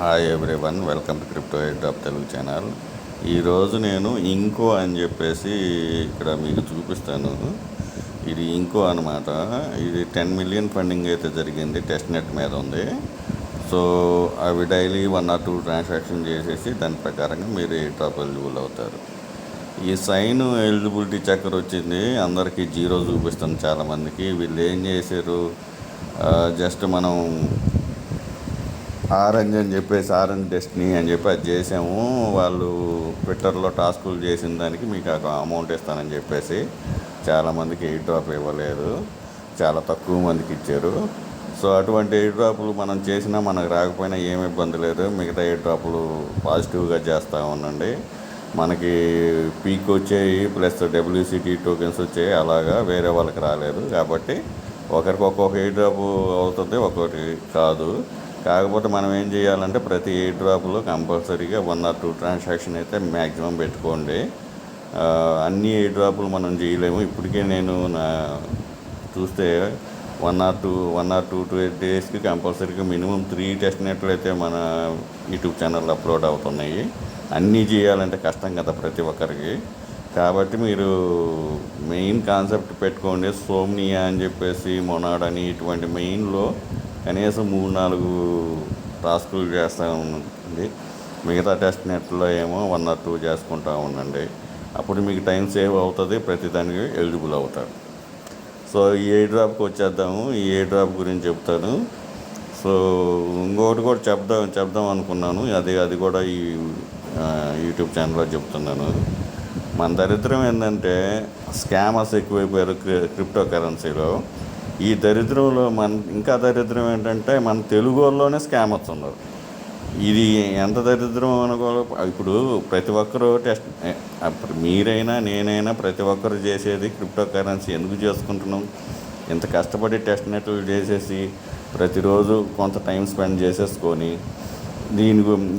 Hi everyone, welcome to crypto air drop Telugu channel. ఈరోజు నేను ఇంకో అని చెప్పేసి ఇక్కడ మీకు చూపిస్తాను. ఇది ఇంకో అనమాట. ఇది 10 మిలియన్ ఫండింగ్ అయితే జరిగింది, టెస్ట్ నెట్ మీద ఉంది. సో అవి డైలీ 1 or 2 ట్రాన్సాక్షన్ చేసేసి దాని ప్రకారంగా మీరు ఎయిర్ డ్రాప్ ఎలిజిబుల్ అవుతారు. ఈ సైన్ ఎలిజిబిలిటీ చక్కర్ వచ్చింది, అందరికీ జీరో చూపిస్తుంది చాలామందికి. వీళ్ళు ఏం చేశారు, జస్ట్ మనం ఆరెంజ్ అని చెప్పేసి ఆరెంజ్ డెస్టినీ అని చెప్పి అది చేసాము. వాళ్ళు ట్విట్టర్లో టాస్కులు చేసిన దానికి మీకు అమౌంట్ ఇస్తానని చెప్పేసి చాలామందికి ఎయిర్ డ్రాప్ ఇవ్వలేదు, చాలా తక్కువ మందికి ఇచ్చారు. సో అటువంటి ఎయిర్ డ్రాపులు మనం చేసినా మనకు రాకపోయినా ఏమి ఇబ్బంది లేదు. మిగతా ఎయిర్ డ్రాపులు పాజిటివ్గా చేస్తూ ఉండండి. మనకి పీక్ వచ్చాయి, ప్లస్ WCT టోకెన్స్ వచ్చాయి, అలాగా వేరే వాళ్ళకి రాలేదు. కాబట్టి ఒకరికి ఒక్కొక్క ఎయిర్ డ్రాప్ అవుతుంది, ఒక్కొక్కటి కాదు. కాకపోతే మనం ఏం చేయాలంటే ప్రతి ఎయిర్ డ్రాప్లో కంపల్సరీగా 1 or 2 ట్రాన్సాక్షన్ అయితే మ్యాక్సిమం పెట్టుకోండి. అన్ని ఎయిర్ డ్రాపులు మనం చేయలేము. ఇప్పటికే నేను చూస్తే 1 or 2 డేస్కి కంపల్సరీగా మినిమం 3 టెస్ట్ నెట్లు అయితే మన యూట్యూబ్ ఛానల్లో అప్లోడ్ అవుతున్నాయి. అన్నీ చేయాలంటే కష్టం కదా ప్రతి ఒక్కరికి. కాబట్టి మీరు మెయిన్ కాన్సెప్ట్ పెట్టుకోండి. సోమ్నియా అని చెప్పేసి మొనాడ్ అని ఇటువంటి మెయిన్లో కనీసం 3-4 టాస్కులు చేస్తూ ఉండండి. మిగతా టెస్ట్ నెట్లో ఏమో 1 or 2 చేసుకుంటూ ఉండండి. అప్పుడు మీకు టైం సేవ్ అవుతుంది, ప్రతి దానికి ఎలిజిబుల్ అవుతారు. సో ఈ ఎయిర్ డ్రాప్కి వచ్చేద్దాము. ఈ ఎయిర్ డ్రాప్ గురించి చెప్తాను. సో ఇంకొకటి కూడా చెప్దాం అనుకున్నాను, అది కూడా ఈ యూట్యూబ్ ఛానల్లో చెప్తున్నాను. మన దరిద్రం ఏంటంటే స్కామర్స్ ఎక్కువైపోయారు క్రిప్టో కరెన్సీలో. ఈ దరిద్రంలో ఇంకా దరిద్రం ఏంటంటే మన తెలుగు వాళ్ళలోనే స్కామర్స్ ఉన్నారు. ఇది ఎంత దరిద్రం అనుకోవాలి. ఇప్పుడు ప్రతి ఒక్కరూ మీరైనా నేనైనా ప్రతి ఒక్కరు చేసేది క్రిప్టో కరెన్సీ ఎందుకు చేసుకుంటున్నాం? ఇంత కష్టపడి టెస్ట్ నెట్లు చేసేసి ప్రతిరోజు కొంత టైం స్పెండ్ చేసేసుకొని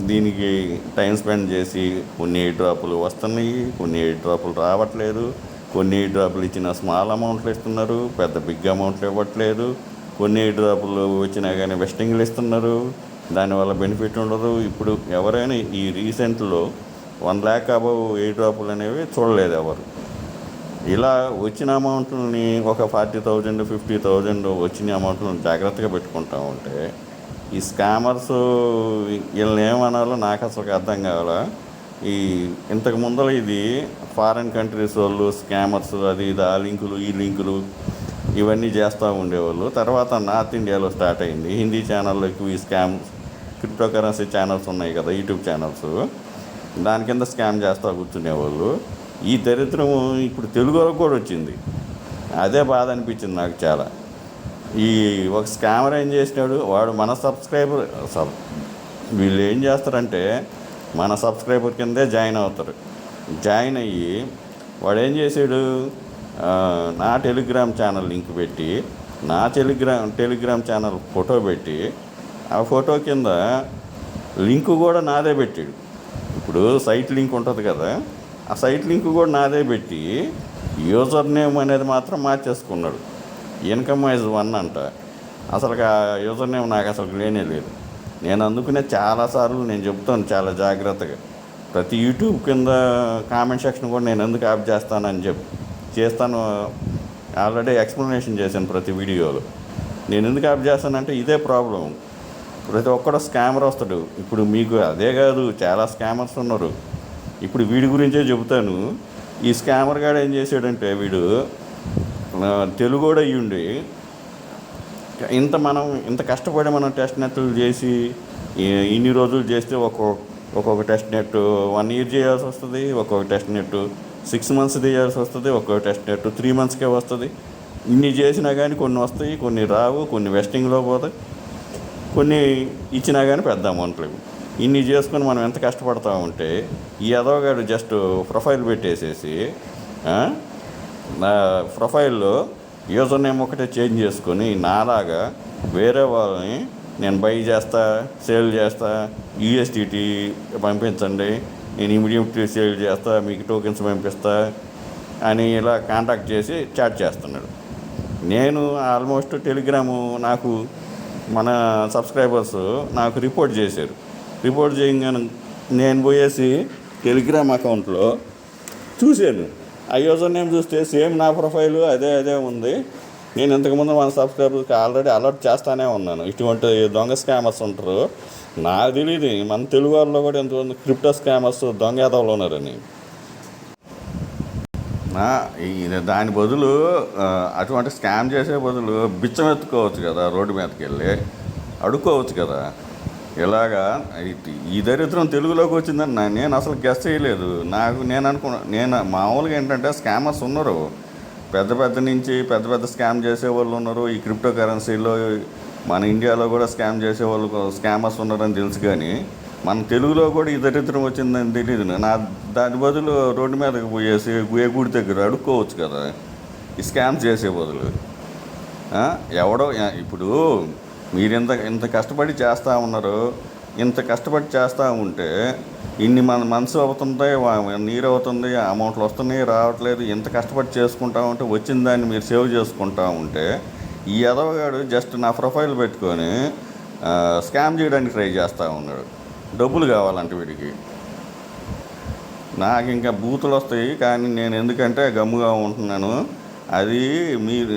దీనికి టైం స్పెండ్ చేసి కొన్ని ఎయిర్ డ్రాపులు వస్తున్నాయి, కొన్ని ఎయిర్ డ్రాపులు రావట్లేదు. కొన్ని ఎయిర్ డ్రాపులు ఇచ్చిన స్మాల్ అమౌంట్లు ఇస్తున్నారు, పెద్ద బిగ్ అమౌంట్లు ఇవ్వట్లేదు. కొన్ని ఎయిర్ డ్రాపులు వచ్చినా కానీ వెస్టింగ్లు ఇస్తున్నారు, దానివల్ల బెనిఫిట్ ఉండదు. ఇప్పుడు ఎవరైనా ఈ రీసెంట్లో 1 lakh అబవ్ ఎయిర్ డ్రాపులు అనేవి చూడలేదు ఎవరు. ఇలా వచ్చిన అమౌంట్ని ఒక 40,000 50,000 వచ్చిన అమౌంట్లను జాగ్రత్తగా పెట్టుకుంటూ ఉంటే ఈ స్కామర్స్ వీళ్ళని ఏమనాలో నాకు అసలు అర్థం కావాలా. ఇంతకు ముందర ఇది ఫారిన్ కంట్రీస్ వాళ్ళు స్కామర్స్, అది ఇది, ఆ లింకులు ఈ లింకులు ఇవన్నీ చేస్తూ ఉండేవాళ్ళు. తర్వాత నార్త్ ఇండియాలో స్టార్ట్ అయింది. హిందీ ఛానల్లో ఎక్కువ ఈ క్రిప్టో కరెన్సీ ఛానల్స్ ఉన్నాయి కదా, యూట్యూబ్ ఛానల్స్, దాని కింద స్కామ్ చేస్తూ కూర్చునేవాళ్ళు. ఈ దరిద్రం ఇప్పుడు తెలుగులో కూడా వచ్చింది. అదే బాధ అనిపించింది నాకు చాలా. ఒక స్కామర్ ఏం చేసినాడు, వాడు మన వీళ్ళు ఏం చేస్తారంటే మన సబ్స్క్రైబర్ కిందే జాయిన్ అవుతారు. జాయిన్ అయ్యి వాడు ఏం చేశాడు, నా టెలిగ్రామ్ ఛానల్ లింక్ పెట్టి, నా టెలిగ్రామ్ ఛానల్ ఫోటో పెట్టి, ఆ ఫోటో కింద లింక్ కూడా నాదే పెట్టాడు. ఇప్పుడు సైట్ లింక్ ఉంటుంది కదా, ఆ సైట్ లింక్ కూడా నాదే పెట్టి యూజర్ నేమ్ అనేది మాత్రం మార్చేసుకున్నాడు. ఇన్కమ్ వైజ్ 1 అంట. అసలు ఆ యూజర్ నేమ్ నాకు అసలు లేనే లేదు. నేను అందుకునే చాలాసార్లు నేను చెప్తాను చాలా జాగ్రత్తగా. ప్రతి యూట్యూబ్ కింద కామెంట్ సెక్షన్ కూడా నేను ఎందుకు ఆఫ్ చేస్తానని చేస్తాను. ఆల్రెడీ ఎక్స్ప్లెనేషన్ చేశాను ప్రతి వీడియోలో. నేను ఎందుకు ఆఫ్ చేస్తానంటే ఇదే ప్రాబ్లం. ప్రతి ఒక్కడో స్కామర్ వస్తాడు. ఇప్పుడు మీకు అదే కాదు, చాలా స్కామర్స్ ఉన్నారు. ఇప్పుడు వీడి గురించే చెబుతాను. ఈ స్కామర్ గాడు ఏం చేశాడంటే, వీడు తెలుగు కూడా అయ్యుండి ఇంత కష్టపడి మనం టెస్ట్ నెట్లు చేసి ఇన్ని రోజులు చేస్తే ఒక్కొక్క టెస్ట్ నెట్ 1 year చేయాల్సి వస్తుంది, ఒక్కొక్క టెస్ట్ నెట్ 6 months చేయాల్సి వస్తుంది, ఒక్కొక్క టెస్ట్ నెట్ 3 monthsకే వస్తుంది. ఇన్ని చేసినా కానీ కొన్ని వస్తాయి, కొన్ని రావు, కొన్ని వెస్టింగ్లో పోతాయి, కొన్ని ఇచ్చినా కానీ పెద్ద అమౌంట్లు. ఇన్ని చేసుకొని మనం ఎంత కష్టపడతా ఉంటే ఈ ఎదవగాడు జస్ట్ ప్రొఫైల్ పెట్టేసేసి నా ప్రొఫైల్లో యూజర్ నేమ్ ఒకటే చేంజ్ చేసుకొని నాలాగా వేరే వాళ్ళని నేను బై చేస్తా, సేల్ చేస్తా, USDT పంపించండి, నేను ఇమీడియట్లీ సేల్ చేస్తా, మీకు టోకెన్స్ పంపిస్తా అని ఇలా కాంటాక్ట్ చేసి చాట్ చేస్తున్నాడు. నేను ఆల్మోస్ట్ టెలిగ్రాము నాకు మన సబ్స్క్రైబర్స్ నాకు రిపోర్ట్ చేశారు. రిపోర్ట్ చేయగానే నేను పోయేసి టెలిగ్రామ్ అకౌంట్లో చూశాను. ఆ యూజర్ నేమ్ చూస్తే సేమ్ నా ప్రొఫైలు అదే ఉంది. నేను ఇంతకుముందు మన సబ్స్క్రైబర్స్కి ఆల్రెడీ అలర్ట్ చేస్తూనే ఉన్నాను. ఇటువంటి దొంగ స్కామర్స్ ఉంటారు. నాకు తెలియదు మన తెలుగు వాళ్ళలో కూడా ఎంతమంది క్రిప్టో స్కామర్స్ దొంగ యాదవులు ఉన్నారని. దాని బదులు అటువంటి స్కామ్ చేసే బదులు బిచ్చం ఎత్తుకోవచ్చు కదా, రోడ్డు మీదకి వెళ్ళి అడుక్కోవచ్చు కదా. ఇలాగా ఈ దరిద్రం తెలుగులోకి వచ్చిందని నేను అసలు గెస్ చేయలేదు. నేను మామూలుగా ఏంటంటే స్కామర్స్ ఉన్నారు, పెద్ద స్కామ్ చేసేవాళ్ళు ఉన్నారు. ఈ క్రిప్టో కరెన్సీలో మన ఇండియాలో కూడా స్కామ్ చేసేవాళ్ళు స్కామర్స్ ఉన్నారని తెలుసు, కానీ మన తెలుగులో కూడా ఈ దరిద్రం వచ్చిందని తెలియదు. దాని బదులు రోడ్డు మీదకి పోయేసి గుడి దగ్గర అడుక్కోవచ్చు కదా ఈ స్కామ్ చేసే బదులు. ఎవడో ఇప్పుడు మీరు ఇంత కష్టపడి చేస్తూ ఉన్నారు. ఇంత కష్టపడి చేస్తూ ఉంటే ఇన్ని మనసు అవుతుంది, నీరు అవుతుంది, అమౌంట్లు వస్తున్నాయి రావట్లేదు. ఇంత కష్టపడి చేసుకుంటా ఉంటే వచ్చిన దాన్ని మీరు సేవ్ చేసుకుంటా ఉంటే ఈ ఎదవగాడు జస్ట్ నా ప్రొఫైల్ పెట్టుకొని స్కామ్ చేయడానికి ట్రై చేస్తూ ఉన్నాడు. డబ్బులు కావాలంటే వీడికి. నాకు ఇంకా బూతులు వస్తాయి, కానీ నేను ఎందుకంటే గమ్ముగా ఉంటున్నాను. అది మీరు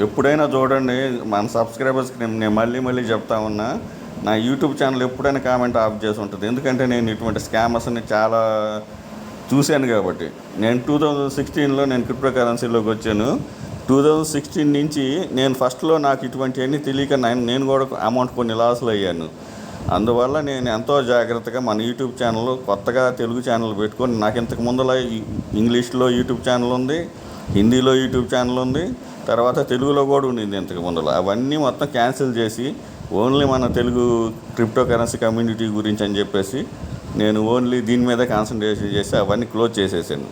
ఎప్పుడైనా చూడండి, మన సబ్స్క్రైబర్స్కి నేను మళ్ళీ చెప్తా ఉన్నా, నా యూట్యూబ్ ఛానల్ ఎప్పుడైనా కామెంట్ ఆఫ్ చేసి ఉంటుంది. ఎందుకంటే నేను ఇటువంటి స్కామర్స్ని చాలా చూశాను కాబట్టి. నేను 2016లో నేను క్రిప్టో కరెన్సీలోకి వచ్చాను. 2016 నుంచి నేను ఫస్ట్లో నాకు ఇటువంటివన్నీ తెలియక నేను కూడా అమౌంట్ కొన్ని లాస్లు అయ్యాను. అందువల్ల నేను ఎంతో జాగ్రత్తగా మన యూట్యూబ్ ఛానల్ కొత్తగా తెలుగు ఛానల్ పెట్టుకొని, నాకు ఇంతకు ముందర ఇంగ్లీష్లో యూట్యూబ్ ఛానల్ ఉంది, హిందీలో యూట్యూబ్ ఛానల్ ఉంది, తర్వాత తెలుగులో కూడా ఉండింది ఇంతకు ముందర. అవన్నీ మొత్తం క్యాన్సిల్ చేసి ఓన్లీ మన తెలుగు క్రిప్టో కరెన్సీ కమ్యూనిటీ గురించి అని చెప్పేసి నేను ఓన్లీ దీని మీద కాన్సన్ట్రేషన్ చేసి అవన్నీ క్లోజ్ చేసేసాను.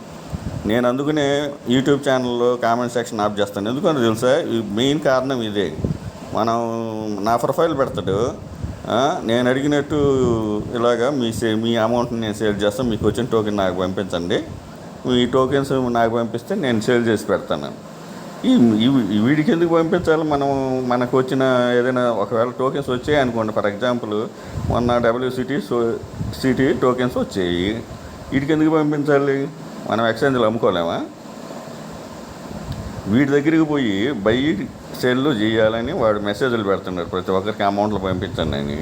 నేను అందుకనే యూట్యూబ్ ఛానల్లో కామెంట్ సెక్షన్ ఆఫ్ చేస్తాను. ఎందుకంటే తెలుసా, మెయిన్ కారణం ఇదే. మనం నా ప్రొఫైల్ పెడతాడు, నేను అడిగినట్టు ఇలాగా మీ అమౌంట్ని నేను సేల్ చేస్తాను, మీకు వచ్చిన టోకెన్ నాకు పంపించండి, మీ టోకెన్స్ నాకు పంపిస్తే నేను సేల్ చేసి పెడతాను. వీడికి ఎందుకు పంపించాలి? మనకు వచ్చిన ఏదైనా ఒకవేళ టోకెన్స్ వచ్చాయి అనుకోండి, ఫర్ ఎగ్జాంపుల్ మొన్న సిటీ టోకెన్స్ వచ్చాయి, వీడికి ఎందుకు పంపించాలి? మనం ఎక్స్చేంజ్లో అమ్ముకోలేమా? వీడి దగ్గరికి పోయి బై సేల్ చేయాలని వాడు మెసేజ్లు పెడుతున్నాడు, ప్రతి ఒక్కరికి అమౌంట్లు పంపించండి అని.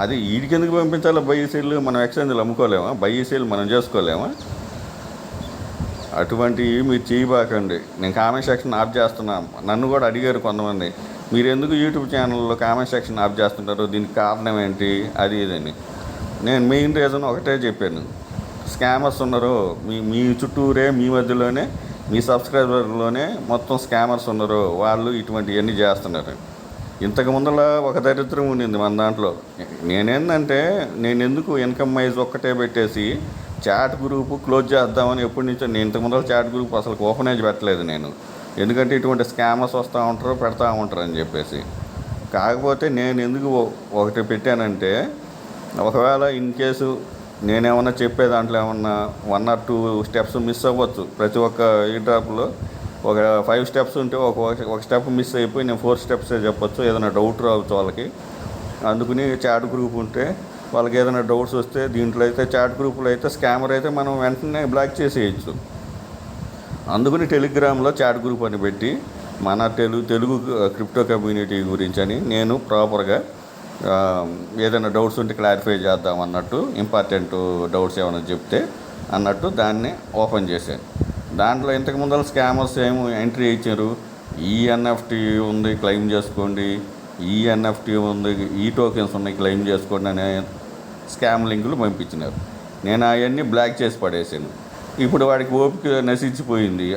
అది వీడికి ఎందుకు పంపించాలి? బై సేల్ మనం ఎక్స్చేంజ్లో అమ్ముకోలేమా? బై సేల్ మనం చేసుకోలేమా? అటువంటివి మీరు చేయబాకండి. నేను కామెంట్ సెక్షన్ ఆఫ్ చేస్తున్నా. నన్ను కూడా అడిగారు కొంతమంది, మీరు ఎందుకు యూట్యూబ్ ఛానల్లో కామెంట్ సెక్షన్ ఆఫ్ చేస్తుంటారు, దీనికి కారణం ఏంటి, అది ఇదని. నేను మెయిన్ రీజన్ ఒకటే చెప్పాను, స్కామర్స్ ఉన్నారు మీ చుట్టూరే, మీ మధ్యలోనే, మీ సబ్స్క్రైబర్లోనే మొత్తం స్కామర్స్ ఉన్నారు. వాళ్ళు ఇటువంటివన్నీ చేస్తున్నారు. ఇంతకు ముందర ఒక దరిద్రం ఉండింది మన దాంట్లో. నేను ఎందుకు ఇన్కమ్ వైజ్ ఒక్కటే పెట్టేసి చాట్ గ్రూపు క్లోజ్ చేద్దామని ఎప్పటి నుంచో. నేను ఇంతకు ముందర చాట్ గ్రూప్ అసలు ఓపెనేజ్ పెట్టలేదు నేను, ఎందుకంటే ఇటువంటి స్కామర్స్ వస్తూ ఉంటారు, పెడతా ఉంటారు అని చెప్పేసి. కాకపోతే నేను ఎందుకు ఒకటి పెట్టానంటే, ఒకవేళ ఇన్ కేసు నేనేమన్నా చెప్పే దాంట్లో ఏమన్నా 1 or 2 స్టెప్స్ మిస్ అవ్వచ్చు. ప్రతి ఒక్క ఈ డ్రాప్లో ఒక 5 స్టెప్స్ ఉంటే ఒక స్టెప్ మిస్ అయిపోయి నేను 4 స్టెప్సే చెప్పొచ్చు. ఏదైనా డౌట్ రావచ్చు వాళ్ళకి. అందుకని చాట్ గ్రూప్ ఉంటే వాళ్ళకి ఏదైనా డౌట్స్ వస్తే, దీంట్లో అయితే చాట్ గ్రూపులో అయితే స్కామర్ అయితే మనం వెంటనే బ్లాక్ చేసేయచ్చు. అందుకని టెలిగ్రామ్లో చాట్ గ్రూప్ అని పెట్టి మన తెలుగు క్రిప్టో కమ్యూనిటీ గురించి అని నేను ప్రాపర్గా ఏదైనా డౌట్స్ ఉంటే క్లారిఫై చేద్దాం అన్నట్టు, ఇంపార్టెంట్ డౌట్స్ ఏమైనా చెప్తే అన్నట్టు దాన్ని ఓపెన్ చేశాను. దాంట్లో ఇంతకు ముందర స్కామర్స్ ఏమో ఎంట్రీ ఇచ్చారు, ఈఎన్ఎఫ్టీ ఉంది క్లెయిమ్ చేసుకోండి, ఈఎన్ఎఫ్టీ ఉంది, ఈ టోకెన్స్ ఉన్నాయి క్లెయిమ్ చేసుకోండి అనే స్కామ్ లింకులు పంపించినారు. నేను అవన్నీ బ్లాక్ చేసి పడేసాను. ఇప్పుడు వాడికి ఓపిక నశించిపోయింది.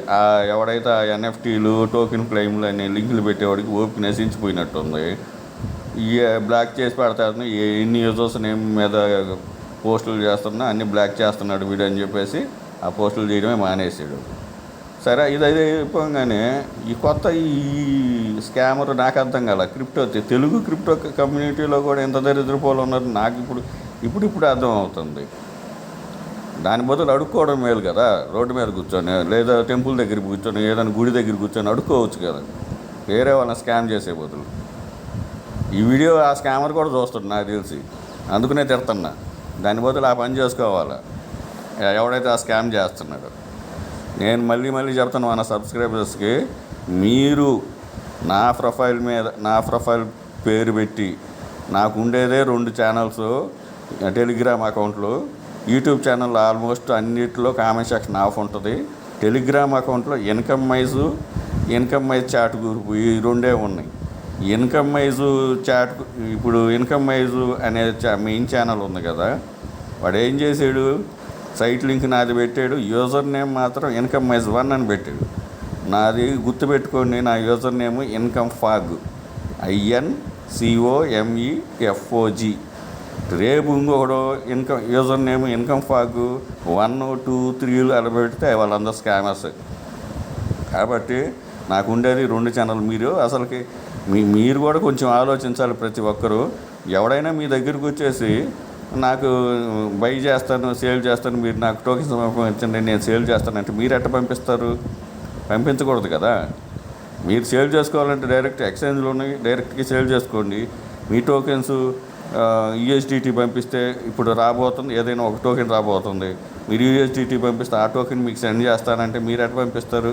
ఎవడైతే ఆ ఎన్ఎఫ్టీలు టోకెన్ క్లెయిమ్లు అనే లింకులు పెట్టేవాడికి ఓపిక నశించిపోయినట్టుంది. బ్లాక్ చేసి పెడతాను. ఎన్ని యూజర్స్ నేమ్ మీద పోస్టులు చేస్తున్నా అన్నీ బ్లాక్ చేస్తున్నాడు వీడు అని చెప్పేసి ఆ పోస్టులు చేయడమే మానేసాడు. సరే, ఇది అయిపోగానే ఈ స్కామర్ నాకు అర్థం కాల. తెలుగు క్రిప్టో కమ్యూనిటీలో కూడా ఎంత దరిద్రపోలు ఉన్నారు నాకు ఇప్పుడు అర్థం అవుతుంది. దాని బదులు అడుక్కోవడం మేలు కదా, రోడ్డు మీద కూర్చొని లేదా టెంపుల్ దగ్గర కూర్చొని ఏదైనా గుడి దగ్గర కూర్చొని అడుక్కోవచ్చు కదా, వేరే వాళ్ళని స్కామ్ చేసే బదులు. ఈ వీడియో ఆ స్కామర్ కూడా చూస్తాడు నాకు తెలిసి. అందుకనే తిడుతున్నా. దాని బదులు ఆ పని చేసుకోవాలి ఎవడైతే ఆ స్కామ్ చేస్తున్నాడో. నేను మళ్ళీ చెప్తాను మన సబ్స్క్రైబర్స్కి, మీరు నా ప్రొఫైల్ పేరు పెట్టి, నాకు ఉండేదే 2 ఛానల్స్, టెలిగ్రామ్ అకౌంట్లు. యూట్యూబ్ ఛానల్ ఆల్మోస్ట్ అన్నిటిలో కామెంట్ సెక్షన్ ఆఫ్ ఉంటుంది. టెలిగ్రామ్ అకౌంట్లో ఇన్కమ్ మైజ్ చాట్ గ్రూప్, ఈ 2 ఉన్నాయి. ఇన్కమ్ మైజ్ చాట్, ఇప్పుడు ఇన్కమ్ మైజ్ అనే మెయిన్ ఛానల్ ఉంది కదా, వాడు ఏం చేశాడు, సైట్ లింక్ నాది పెట్టాడు, యూజర్ నేమ్ మాత్రం ఇన్కమ్ మైజ్ 1 అని పెట్టాడు. నాది గుర్తుపెట్టుకోండి, నా user name income fog, INCOMEFOG. రేపు ఇంకొకడు యూజర్ నేమ్ ఇన్కమ్ ఫాగ్ 1, 2, 3 అలా పెడితే వాళ్ళందరూ స్కామర్స్. కాబట్టి నాకు ఉండేది 2 ఛానల్. మీరు అసలుకి మీరు కూడా కొంచెం ఆలోచించాలి. ప్రతి ఒక్కరూ ఎవడైనా మీ దగ్గరికి వచ్చేసి నాకు బై చేస్తాను, సేల్ చేస్తాను, మీరు నాకు టోకెన్స్ పంపించండి, నేను సేల్ చేస్తానంటే మీరు ఎట్ట పంపిస్తారు? పంపించకూడదు కదా. మీరు సేల్ చేసుకోవాలంటే డైరెక్ట్ ఎక్స్చేంజ్లో ఉన్నాయి, డైరెక్ట్గా సేల్ చేసుకోండి. మీ టోకెన్స్ USDT పంపిస్తే ఇప్పుడు రాబోతుంది, ఏదైనా ఒక టోకెన్ రాబోతుంది. మీరు USDT పంపిస్తే ఆ టోకెన్ మీకు సెండ్ చేస్తానంటే మీరు ఎట్లా పంపిస్తారు?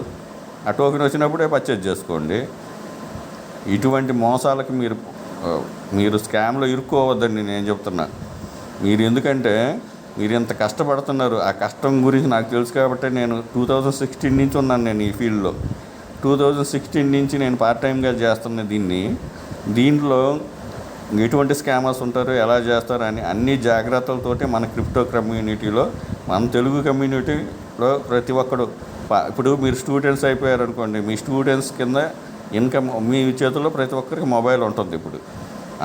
ఆ టోకెన్ వచ్చినప్పుడే పర్చేజ్ చేసుకోండి. ఇటువంటి మోసాలకి మీరు స్కామ్లో ఇరుక్కోవద్దండి నేను చెప్తున్నా. మీరు ఎందుకంటే మీరు ఎంత కష్టపడుతున్నారు, ఆ కష్టం గురించి నాకు తెలుసు. కాబట్టి నేను 2016 నుంచి ఉన్నాను నేను ఈ ఫీల్డ్లో. 2016 నుంచి నేను పార్ట్ టైంగా చేస్తున్న దీంట్లో ఎటువంటి స్కామర్స్ ఉంటారు, ఎలా చేస్తారు అని అన్ని జాగ్రత్తలతోటి మన క్రిప్టో కమ్యూనిటీలో, మన తెలుగు కమ్యూనిటీలో ప్రతి ఒక్కడు, ఇప్పుడు మీరు స్టూడెంట్స్ అయిపోయారనుకోండి, మీ స్టూడెంట్స్ కింద ఇన్కమ్ మీ చేతుల్లో ప్రతి ఒక్కరికి మొబైల్ ఉంటుంది. ఇప్పుడు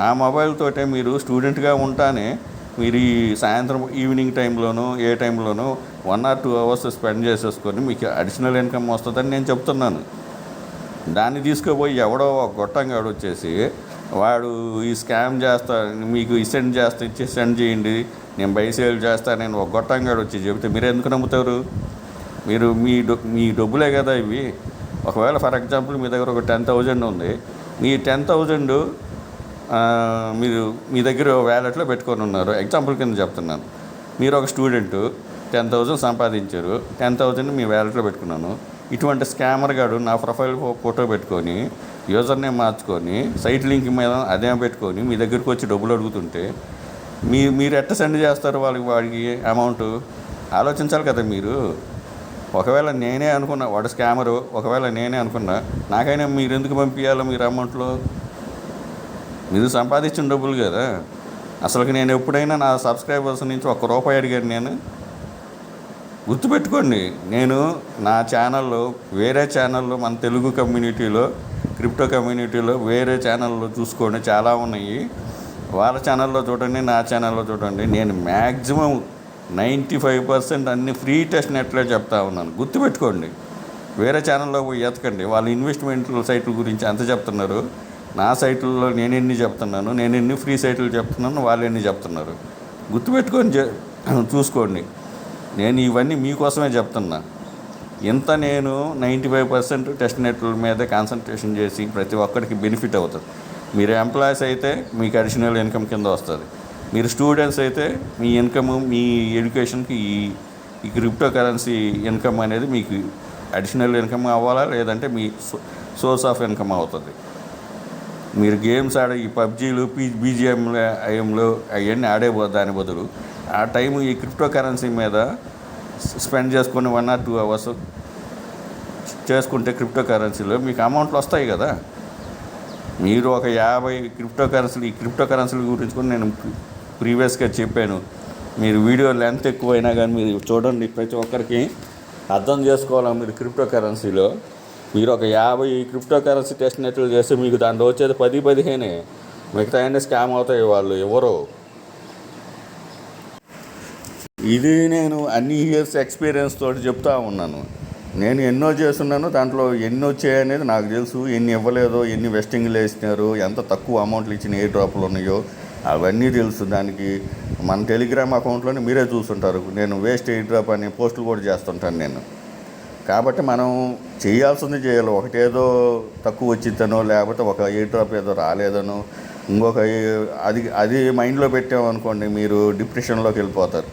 ఆ మొబైల్ తోటే మీరు స్టూడెంట్గా ఉంటానే మీరు ఈ సాయంత్రం ఈవినింగ్ టైంలోనూ ఏ టైంలోనూ 1 or 2 hours స్పెండ్ చేసేసుకొని మీకు అడిషనల్ ఇన్కమ్ వస్తుందని నేను చెప్తున్నాను. దాన్ని తీసుకుపోయి ఎవడో ఒక గొట్టంగాడు వచ్చేసి వాడు ఈ స్కామ్ చేస్తా, మీకు సెండ్ చేయండి, నేను బై సేల్ చేస్తాను, నేను ఒక గొట్టంగాడు వచ్చి చెబితే మీరు ఎందుకు నమ్ముతారు? మీరు మీ డబ్బులే కదా ఇవి. ఒకవేళ ఫర్ ఎగ్జాంపుల్ మీ దగ్గర ఒక 10,000 ఉంది, మీ 10,000 మీరు మీ దగ్గర వ్యాలెట్లో పెట్టుకొని ఉన్నారు. ఎగ్జాంపుల్ కింద చెప్తున్నాను. మీరు ఒక స్టూడెంట్ 10,000 సంపాదించారు, 10,000 మీ వ్యాలెట్లో పెట్టుకున్నాను. ఇటువంటి స్కామర్ గాడు నా ప్రొఫైల్ ఫోటో పెట్టుకొని యూజర్ నేమ్ మార్చుకొని సైట్ లింక్ మీద అదే పెట్టుకొని మీ దగ్గరికి వచ్చి డబ్బులు అడుగుతుంటే మీరు ఎట్ట సెండ్ చేస్తారు వాడికి అమౌంట్? ఆలోచించాలి కదా మీరు. ఒకవేళ నేనే అనుకున్నా వాడు స్కామరు, ఒకవేళ నేనే అనుకున్నా, నాకైనా మీరు ఎందుకు పంపించాలో మీరు అమౌంట్లో? మీరు సంపాదించిన డబ్బులు కదా. అసలుకి నేను ఎప్పుడైనా నా సబ్స్క్రైబర్స్ నుంచి ₹1 అడిగాను నేను? గుర్తుపెట్టుకోండి. నేను నా ఛానల్లో, వేరే ఛానల్లో, మన తెలుగు కమ్యూనిటీలో, క్రిప్టో కమ్యూనిటీలో వేరే ఛానల్లో చూసుకోండి, చాలా ఉన్నాయి. వాళ్ళ ఛానల్లో చూడండి, నా ఛానల్లో చూడండి. నేను మ్యాక్సిమం 95% అన్ని ఫ్రీ టెస్ట్ నెట్లే చెప్తా ఉన్నాను. గుర్తుపెట్టుకోండి. వేరే ఛానల్లో పోయి ఎతకండి, వాళ్ళు ఇన్వెస్ట్మెంట్ సైట్ల గురించి ఎంత చెప్తున్నారు. నా సైట్లలో నేను ఎన్ని చెప్తున్నాను, నేను ఎన్ని ఫ్రీ సైట్లు చెప్తున్నాను, వాళ్ళు ఎన్ని చెప్తున్నారు. గుర్తుపెట్టుకొని చూసుకోండి. నేను ఇవన్నీ మీకోసమే చెప్తున్నా. ఇంత నేను 95% టెస్ట్ నెట్ల మీద కాన్సన్ట్రేషన్ చేసి ప్రతి ఒక్కరికి బెనిఫిట్ అవుతుంది. మీరు ఎంప్లాయీస్ అయితే మీకు అడిషనల్ ఇన్కమ్ కింద వస్తుంది. మీరు స్టూడెంట్స్ అయితే మీ ఇన్కమ్, మీ ఎడ్యుకేషన్కి ఈ క్రిప్టో కరెన్సీ ఇన్కమ్ అనేది మీకు అడిషనల్ ఇన్కమ్ అవ్వాలా, లేదంటే మీ సోర్స్ ఆఫ్ ఇన్కమ్ అవుతుంది. మీరు గేమ్స్ ఆడే ఈ పబ్జీలు, BGMలు అవన్నీ ఆడే దాని బదులు ఆ టైం ఈ క్రిప్టో కరెన్సీ మీద స్పెండ్ చేసుకొని 1 or 2 hours చేసుకుంటే క్రిప్టో కరెన్సీలో మీకు అమౌంట్లు వస్తాయి కదా. మీరు ఒక 50 ఈ క్రిప్టో కరెన్సీల గురించి కూడా నేను ప్రీవియస్గా చెప్పాను. మీరు వీడియో లెంత్ ఎక్కువైనా కానీ మీరు చూడండి, ప్రతి ఒక్కరికి అర్థం చేసుకోవాలి. మీరు క్రిప్టో కరెన్సీలో మీరు ఒక 50 క్రిప్టో కరెన్సీ టెస్ట్ నెట్లు చేస్తే మీకు దాంట్లో వచ్చేది 10-15, మిగతా అన్నీ స్కామ్ అవుతాయి. వాళ్ళు ఎవరో. ఇది నేను అన్ని ఇయర్స్ ఎక్స్పీరియన్స్ తోటి చెప్తా ఉన్నాను. నేను ఎన్నో చేస్తున్నాను, దాంట్లో ఎన్ని వచ్చాయనేది నాకు తెలుసు. ఎన్ని ఇవ్వలేదో, ఎన్ని వెస్టింగ్లు వేసినారు, ఎంత తక్కువ అమౌంట్లు ఇచ్చిన ఏ డ్రాప్లు ఉన్నాయో అవన్నీ తెలుసు. దానికి మన టెలిగ్రామ్ అకౌంట్లోనే మీరే చూస్తుంటారు. నేను వేస్ట్ ఎయిర్ డ్రాప్ అనే పోస్టులు కూడా చేస్తుంటాను నేను. కాబట్టి మనం చేయాల్సింది చేయాలి. ఒకటేదో తక్కువ వచ్చిద్దనో, లేకపోతే ఒక ఎయిర్ డ్రాప్ ఏదో రాలేదనో ఇంకొక అది అది మైండ్లో పెట్టామనుకోండి, మీరు డిప్రెషన్లోకి వెళ్ళిపోతారు.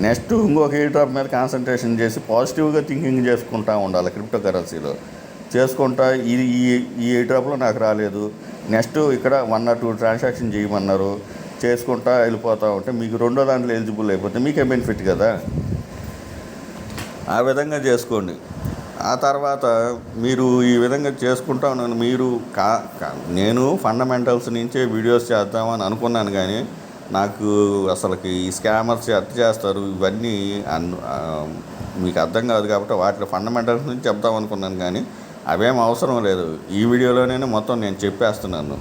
నెక్స్ట్ ఇంకొక ఎయిర్ డ్రాప్ మీద కాన్సన్ట్రేషన్ చేసి పాజిటివ్గా థింకింగ్ చేసుకుంటూ ఉండాలి. క్రిప్టో కరెన్సీలో చేసుకుంటా ఇది ఈ ఎయిర్ డ్రాప్లో నాకు రాలేదు, నెక్స్ట్ ఇక్కడ 1 or 2 ట్రాన్సాక్షన్ చేయమన్నారు, చేసుకుంటా వెళ్ళిపోతూ ఉంటే మీకు రెండో దాంట్లో ఎలిజిబుల్ అయిపోతే మీకే బెనిఫిట్ కదా. ఆ విధంగా చేసుకోండి. ఆ తర్వాత మీరు ఈ విధంగా చేసుకుంటా ఉన్నాను. మీరు నేను ఫండమెంటల్స్ నుంచే వీడియోస్ చేద్దామని అనుకున్నాను, కానీ నాకు అసలుకి ఈ స్కామర్స్ ఎట్లా చేస్తారు ఇవన్నీ మీకు అర్థం కాదు. కాబట్టి వాటి ఫండమెంటల్స్ నుంచి చెప్దాం అనుకున్నాను, కానీ అవేం అవసరం లేదు. ఈ వీడియోలోనే మొత్తం నేను చెప్పేస్తున్నాను.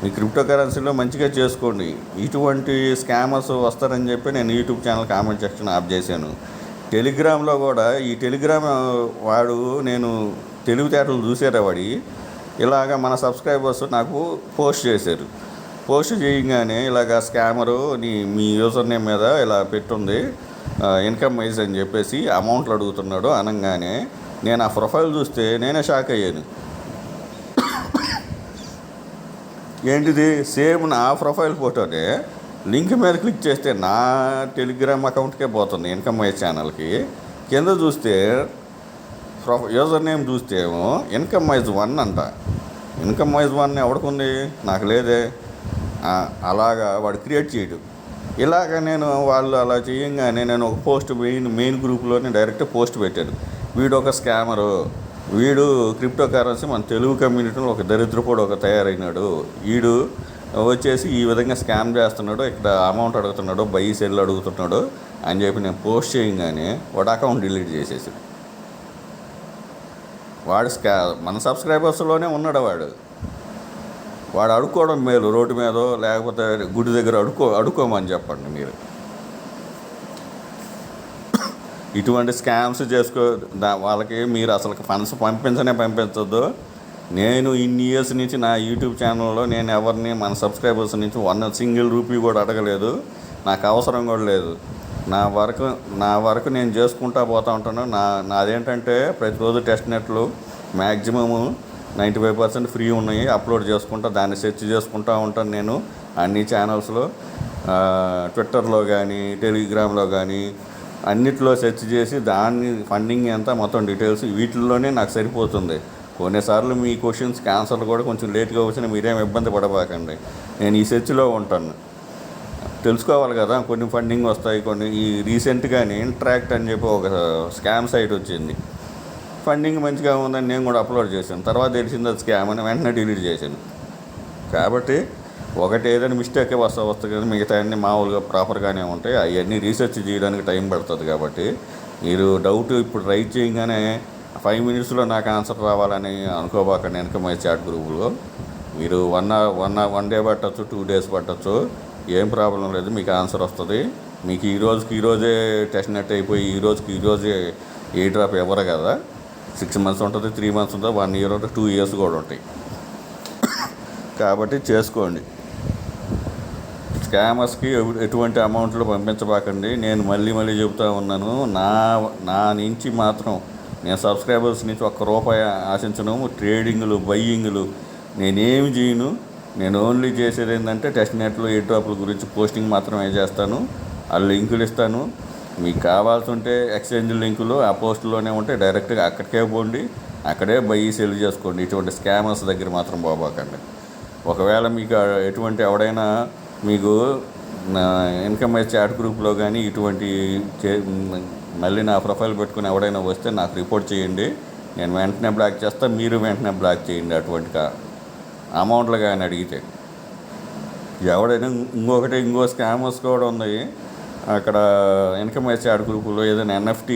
మీ క్రిప్టో కరెన్సీలో మంచిగా చేసుకోండి. ఇటువంటి స్కామర్స్ వస్తారని చెప్పి నేను YouTube channel comment section of చేశాను. టెలిగ్రామ్లో కూడా ఈ టెలిగ్రామ్ వాడు నేను తెలివితేటలు చూసారా వాడి, ఇలాగ మన సబ్స్క్రైబర్స్ నాకు పోస్ట్ చేశారు. పోస్ట్ చేయగానే ఇలాగ స్కామరు మీ యూజర్ నేమ్ మీద ఇలా పెట్టుంది ఇన్కమ్ వైజ్ అని చెప్పేసి అమౌంట్లు అడుగుతున్నాడు అనగానే నేను ఆ ప్రొఫైల్ చూస్తే నేనే షాక్ అయ్యాను. ఏంటిది, సేమ్ నా ప్రొఫైల్ ఫోటోనే లింక్ మీద క్లిక్ చేస్తే నా టెలిగ్రామ్ అకౌంట్కే పోతుంది ఇన్కమ్ వైజ్ ఛానల్కి. కింద చూస్తే యూజర్ నేమ్ చూస్తే ఏమో ఇన్కమ్ వైజ్ 1 అంట. ఇన్కమ్ వైజ్ 1 ఎవడుకుంది, నాకు లేదే. అలాగా వాడు క్రియేట్ చేయడు. ఇలాగ వాళ్ళు అలా చేయంగానే నేను ఒక పోస్ట్ మెయిన్ గ్రూప్లోనే డైరెక్ట్ పోస్ట్ పెట్టాను. వీడు ఒక స్కామరు, వీడు క్రిప్టో కరెన్సీ మన తెలుగు కమ్యూనిటీలో ఒక దరిద్రపోడు ఒక తయారైనాడు, వీడు వచ్చేసి ఈ విధంగా స్కామ్ చేస్తున్నాడు, ఇక్కడ అమౌంట్ అడుగుతున్నాడు, బై సెల్ అడుగుతున్నాడు అని చెప్పి నేను పోస్ట్ చేయగానే వాడు అకౌంట్ డిలీట్ చేసేసి, వాడు మన సబ్స్క్రైబర్స్లోనే ఉన్నాడు. వాడు అడుక్కోవడం మేలు, రోడ్డు మీదో లేకపోతే గుడి దగ్గర అడుక్కోమని చెప్పండి మీరు. ఇటువంటి స్కామ్స్ వాళ్ళకి మీరు అసలు ఫండ్స్ పంపించొద్దు. నేను ఇన్ని ఇయర్స్ నుంచి నా యూట్యూబ్ ఛానల్లో నేను ఎవరిని మన సబ్స్క్రైబర్స్ నుంచి 1 single రూపీ కూడా అడగలేదు. నాకు అవసరం కూడా లేదు. నా వరకు నేను చేసుకుంటా పోతూ ఉంటాను. నాదేంటంటే ప్రతిరోజు టెస్ట్ నెట్లు మ్యాక్సిమము 95% ఫ్రీ ఉన్నాయి, అప్లోడ్ చేసుకుంటా దాన్ని సెర్చ్ చేసుకుంటూ ఉంటాను. నేను అన్ని ఛానల్స్లో ట్విట్టర్లో కానీ టెలిగ్రామ్లో కానీ అన్నిట్లో సెర్చ్ చేసి దాన్ని ఫండింగ్ ఎంత మొత్తం డీటెయిల్స్ వీటిల్లోనే నాకు సరిపోతుంది. కొన్నిసార్లు మీ క్వశ్చన్స్కి ఆన్సర్లు కూడా కొంచెం లేట్గా వచ్చినా మీరేం ఇబ్బంది పడబాకండి. నేను ఈ సెర్చ్లో ఉంటాను. తెలుసుకోవాలి కదా, కొన్ని ఫండింగ్ వస్తాయి, కొన్ని ఈ రీసెంట్గానే ఇంట్రాక్ట్ అని చెప్పి ఒక స్కామ్ సైట్ వచ్చింది. ఫండింగ్ మంచిగా ఉందని నేను కూడా అప్లోడ్ చేశాను. తర్వాత తెలిసింది అది స్కామ్ అని వెంటనే డిలీట్ చేశాను. కాబట్టి ఒకటి ఏదైనా మిస్టేక్ వస్తుంది కానీ మిగతా అన్నీ మామూలుగా ప్రాపర్గానే ఉంటాయి. అవన్నీ రీసెర్చ్ చేయడానికి టైం పడుతుంది. కాబట్టి మీరు డౌట్ ఇప్పుడు రైట్ చేయగానే 5 minutesలో నాకు ఆన్సర్ రావాలని అనుకోబాకండి. ఇన్కమ్ వైజ్ చాట్ గ్రూపులో మీరు 1 day పట్టచ్చు, 2 days పట్టచ్చు, ఏం ప్రాబ్లం లేదు, మీకు ఆన్సర్ వస్తుంది. మీకు ఈ రోజే టెస్ట్ నెట్ అయిపోయి ఈ రోజే ఏ డ్రాప్ ఎవరు కదా, 6 months ఉంటుంది, 3 months ఉంటుంది, 1 year ఉంటుంది, 2 years కూడా ఉంటాయి. కాబట్టి చేసుకోండి. స్కామర్స్కి ఎటువంటి అమౌంట్లు పంపించబాకండి. నేను మళ్ళీ చెబుతూ ఉన్నాను, నా నుంచి మాత్రం నేను సబ్స్క్రైబర్స్ నుంచి ₹1 ఆశించను. ట్రేడింగ్లు బయ్యింగ్లు నేనేమి చేయను. నేను ఓన్లీ చేసేది ఏంటంటే టెస్ట్ నెట్లో ఎయిర్ డ్రాప్ల గురించి పోస్టింగ్ మాత్రమే చేస్తాను. ఆ లింకులు ఇస్తాను. మీకు కావాల్సి ఉంటే ఎక్స్చేంజ్ లింకులు ఆ పోస్టులోనే ఉంటే డైరెక్ట్గా అక్కడికే పోండి, అక్కడే బై సెల్ చేసుకోండి. ఇటువంటి స్కామర్స్ దగ్గర మాత్రం పోబాకండి. ఒకవేళ మీకు ఎటువంటి ఎవడైనా మీకు ఇన్కమ్ వైజ్ చాట్ గ్రూప్లో కానీ ఇటువంటి మళ్ళీ నా ప్రొఫైల్ పెట్టుకుని ఎవడైనా వస్తే నాకు రిపోర్ట్ చేయండి. నేను వెంటనే బ్లాక్ చేస్తాను, మీరు వెంటనే బ్లాక్ చేయండి. అటువంటి అమౌంట్లు కానీ అడిగితే ఎవడైనా ఇంకో స్కామర్స్ కూడా ఉన్నాయి. అక్కడ ఇన్కమ్ వైజ్ చాట్ గ్రూపులో ఏదైనా NFT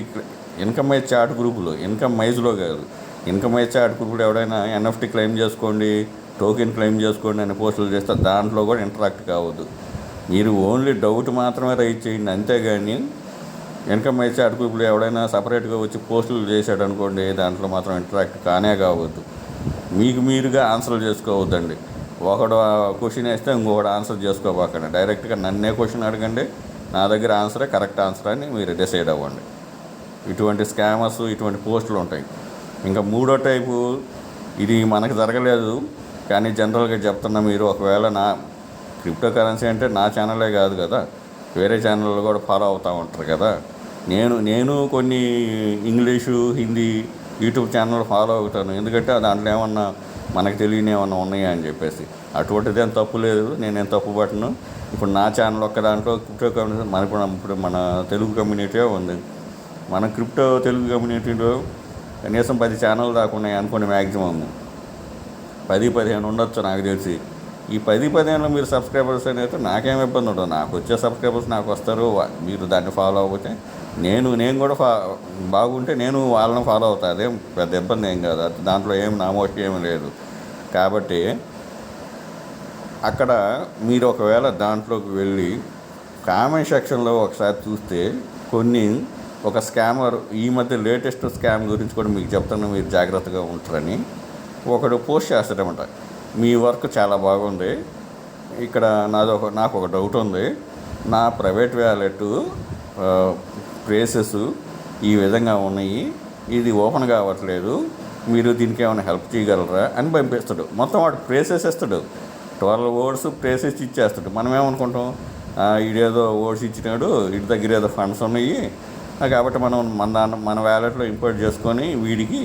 ఇన్కమ్ వైజ్ చాట్ గ్రూపులో ఇన్కమ్ వైజ్లో కాదు, ఇన్కమ్ వైజ్ చాట్ గ్రూపులో ఎవడైనా NFT క్లెయిమ్ చేసుకోండి, టోకెన్ క్లెయిమ్ చేసుకోండి అని పోస్టులు చేస్తే దాంట్లో కూడా ఇంటరాక్ట్ కావద్దు. మీరు ఓన్లీ డౌట్ మాత్రమే రైట్ చేయండి. అంతేగాని ఇన్కమ్ వైజ్ చాట్ గ్రూపులో ఎవడైనా సపరేట్గా వచ్చి పోస్టులు చేశాడు అనుకోండి, దాంట్లో మాత్రం ఇంటరాక్ట్ కావద్దు. మీరుగా ఆన్సర్లు చేసుకోవద్దండి. ఒకడు క్వశ్చన్ వేస్తే ఇంకొకటి ఆన్సర్ చేసుకోబాకండి. డైరెక్ట్గా నన్నే క్వశ్చన్ అడగండి, నా దగ్గర ఆన్సరే కరెక్ట్ ఆన్సర్ అని మీరు డిసైడ్ అవ్వండి. ఇటువంటి స్కామర్స్ ఇటువంటి పోస్టులు ఉంటాయి. ఇంకా 3వ టైపు, ఇది మనకు జరగలేదు కానీ జనరల్గా చెప్తున్నా, మీరు ఒకవేళ క్రిప్టో కరెన్సీ అంటే నా ఛానలే కాదు కదా, వేరే ఛానళ్ళు కూడా ఫాలో అవుతూ ఉంటారు కదా. నేను కొన్ని English, Hindi YouTube channel follow అవుతాను. ఎందుకంటే దాంట్లో ఏమన్నా మనకు తెలియని ఏమన్నా ఉన్నాయా అని చెప్పేసి. అటువంటిది ఏం తప్పు లేదు, నేనేం తప్పు పట్టను. ఇప్పుడు నా ఛానల్ ఒక్క దాంట్లో క్రిప్టో కమ్యూనిటీ ఇప్పుడు మన తెలుగు కమ్యూనిటీ ఉంది. మన క్రిప్టో తెలుగు కమ్యూనిటీలో కనీసం 10 ఛానల్ దాకా ఉన్నాయి అనుకోండి. మ్యాక్సిమం 10-15 ఉండొచ్చు నాకు తెలిసి. ఈ 10-15లో మీరు సబ్స్క్రైబర్స్ అయితే నాకేం ఇబ్బంది ఉండదు. నాకు వచ్చే సబ్స్క్రైబర్స్ నాకు వస్తారు. మీరు దాన్ని ఫాలో అవ్వకపోతే నేను కూడా బాగుంటే నేను వాళ్ళని ఫాలో అవుతాను. అదేం పెద్ద ఇబ్బంది ఏం కాదు. దాంట్లో ఏం నామోషి ఏమి లేదు. కాబట్టి అక్కడ మీరు ఒకవేళ దాంట్లోకి వెళ్ళి కామెంట్ సెక్షన్లో ఒకసారి చూస్తే ఒక స్కామర్, ఈ మధ్య లేటెస్ట్ స్కామ్ గురించి కూడా మీకు చెప్తాను, మీరు జాగ్రత్తగా ఉంటారని. ఒకడు పోస్ట్ చేస్తాడనమాట, మీ వర్క్ చాలా బాగుంది, ఇక్కడ నాకు ఒక డౌట్ ఉంది, నా ప్రైవేట్ వ్యాలెట్ ట్రేసెస్ ఈ విధంగా ఉన్నాయి, ఇది ఓపెన్ కావట్లేదు, మీరు దీనికి ఏమైనా హెల్ప్ చేయగలరా అని పంపిస్తాడు. మొత్తం వాడు ప్రేసెస్ ఇస్తాడు, 12 words ప్రేసెస్ ఇచ్చేస్తాడు. మనం ఏమనుకుంటాం, ఈడేదో ఓట్స్ ఇచ్చినాడు, వీడి దగ్గర ఏదో ఫండ్స్ ఉన్నాయి కాబట్టి మనం మన వ్యాలెట్లో ఇంపోర్ట్ చేసుకొని వీడికి